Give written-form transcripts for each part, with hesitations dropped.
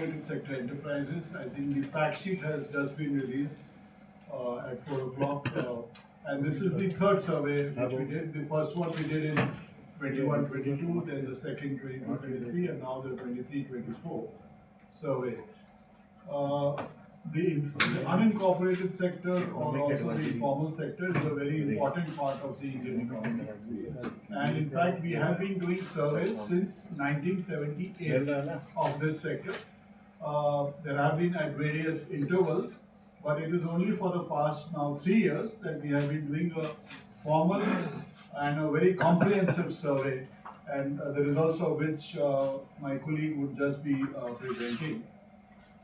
unincorporated sector enterprises. I think the fact sheet has just been released at 4 o'clock. And this is the third survey which we did. The first one we did in 21-22, then the second 22-23, and now the 23-24 survey. The unincorporated sector, or also the informal sector, is a very important part of the Indian economy. And in fact, we have been doing surveys since 1978 of this sector. There have been at various intervals, but it is only for the past now 3 years that we have been doing a formal and a very comprehensive survey, and the results of which my colleague would just be presenting.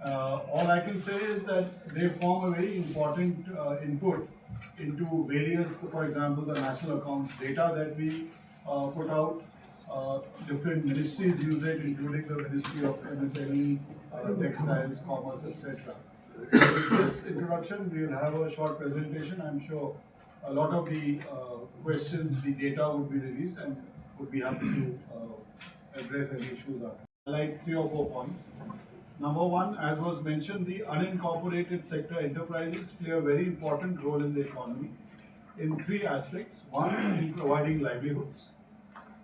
All I can say is that they form a very important input into various, for example, the national accounts data that we put out. Different ministries use it, including the Ministry of MSME, Textiles, Commerce, etc. So with this introduction, we will have a short presentation. I'm sure a lot of the questions, the data would be released, and would be happy to address any issues after. Like 3 or 4 points. Number one, as was mentioned, the unincorporated sector enterprises play a very important role in the economy in 3 aspects. One, in providing livelihoods.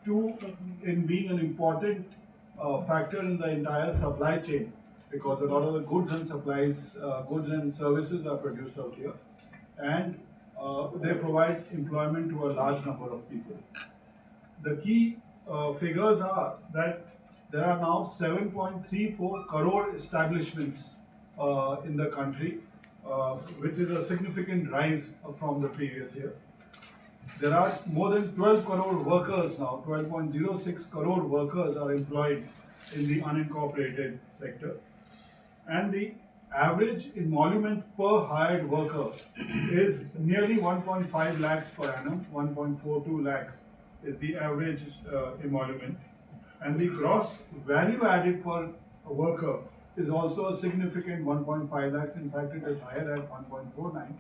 2, in being an important factor in the entire supply chain, because a lot of the goods and supplies, goods and services are produced out here. And they provide employment to a large number of people. The key figures are that there are now 7.34 crore establishments in the country, which is a significant rise from the previous year. There are more than 12 crore workers now, 12.06 crore workers are employed in the unincorporated sector. And the average emolument per hired worker is nearly 1.5 lakhs per annum, 1.42 lakhs is the average emolument. And the gross value added per worker is also a significant 1.5 lakhs. In fact, it is higher at 1.49,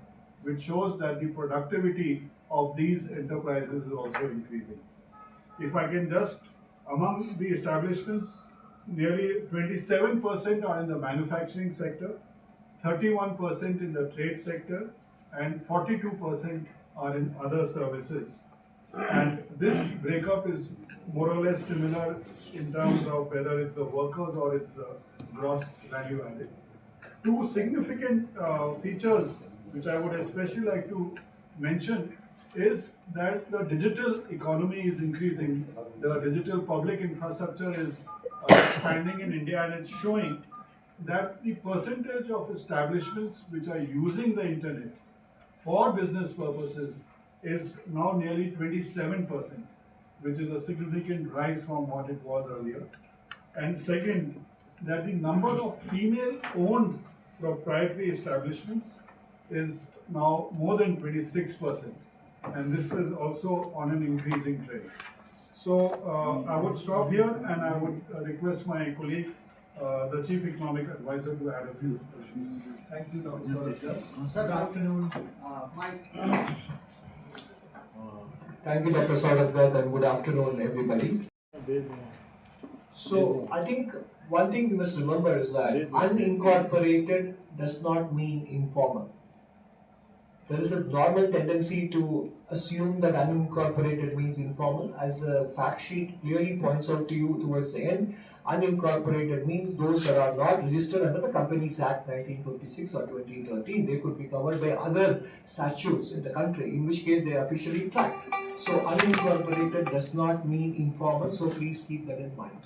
which shows that the productivity of these enterprises is also increasing. If I can just, among the establishments, nearly 27% are in the manufacturing sector, 31% in the trade sector, and 42% are in other services. And this breakup is more or less similar in terms of whether it's the workers or it's the gross value added. 2 significant features which I would especially like to mention is that the digital economy is increasing. The digital public infrastructure is expanding in India, and it's showing that the percentage of establishments which are using the internet for business purposes is now nearly 27%, which is a significant rise from what it was earlier. And second, that the number of female-owned proprietary establishments is now more than 26%, and this is also on an increasing trend. So I would stop here, and I would request my colleague, the Chief Economic Advisor, to add a few issues. Thank you, Dr. Saurabh. Good afternoon. Thank you, Dr. Saurabh, and good afternoon, everybody. So I think one thing we must remember is that unincorporated does not mean informal. There is a normal tendency to assume that unincorporated means informal. As the fact sheet clearly points out to you towards the end, unincorporated means those that are not registered under the Companies Act 1956 or 2013. They could be covered by other statutes in the country, in which case they are officially tracked. So unincorporated does not mean informal, so please keep that in mind.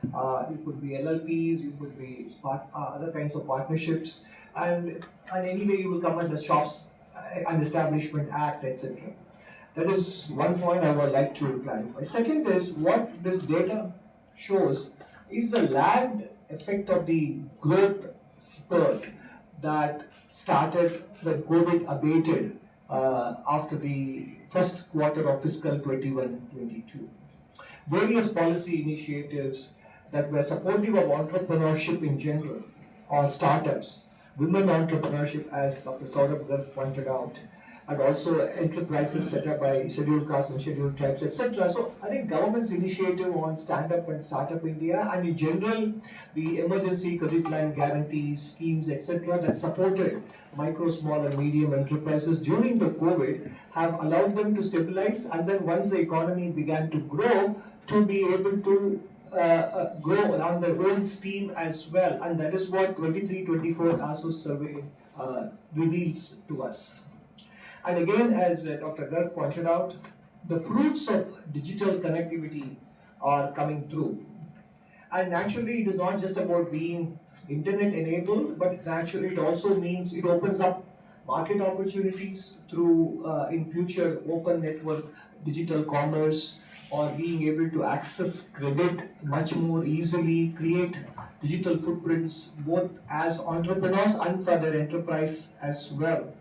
It could be LLPs, you could be other kinds of partnerships, and anyway you will come under Shops and Establishment Act, etc. That is one point I would like to clarify. Second is, what this data shows is the lagged effect of the growth spurt that started when COVID abated after the first quarter of fiscal 21-22. Various policy initiatives that were supportive of entrepreneurship in general, or startups, women entrepreneurship, as Dr. Saurabh pointed out, and also enterprises set up by scheduled castes and scheduled tribes, etc. So I think government's initiative on Stand Up and Startup India, and in general the emergency credit line guarantees schemes, etc., that supported micro, small and medium enterprises during the COVID have allowed them to stabilize, and then once the economy began to grow, to be able to grow on their own steam as well, and that is what 23-24 ASOS survey reveals to us. And again, as Dr. Garg pointed out, the fruits of digital connectivity are coming through. And naturally, it is not just about being internet enabled, but naturally it also means it opens up market opportunities through, in future, open network, digital commerce, or being able to access credit much more easily, create digital footprints both as entrepreneurs and for their enterprise as well.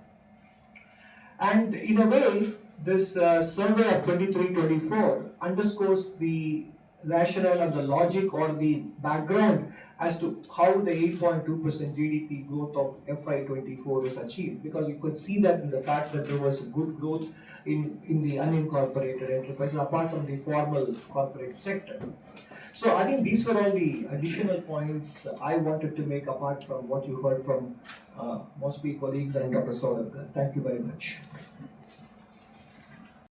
And in a way, this survey of 23-24 underscores the rationale and the logic or the background as to how the 8.2% GDP growth of FY24 was achieved, because you could see that in the fact that there was good growth in the unincorporated enterprises apart from the formal corporate sector. So I think these were all the additional points I wanted to make apart from what you heard from Mosby colleagues and Dr. Saurabh. Thank you very much.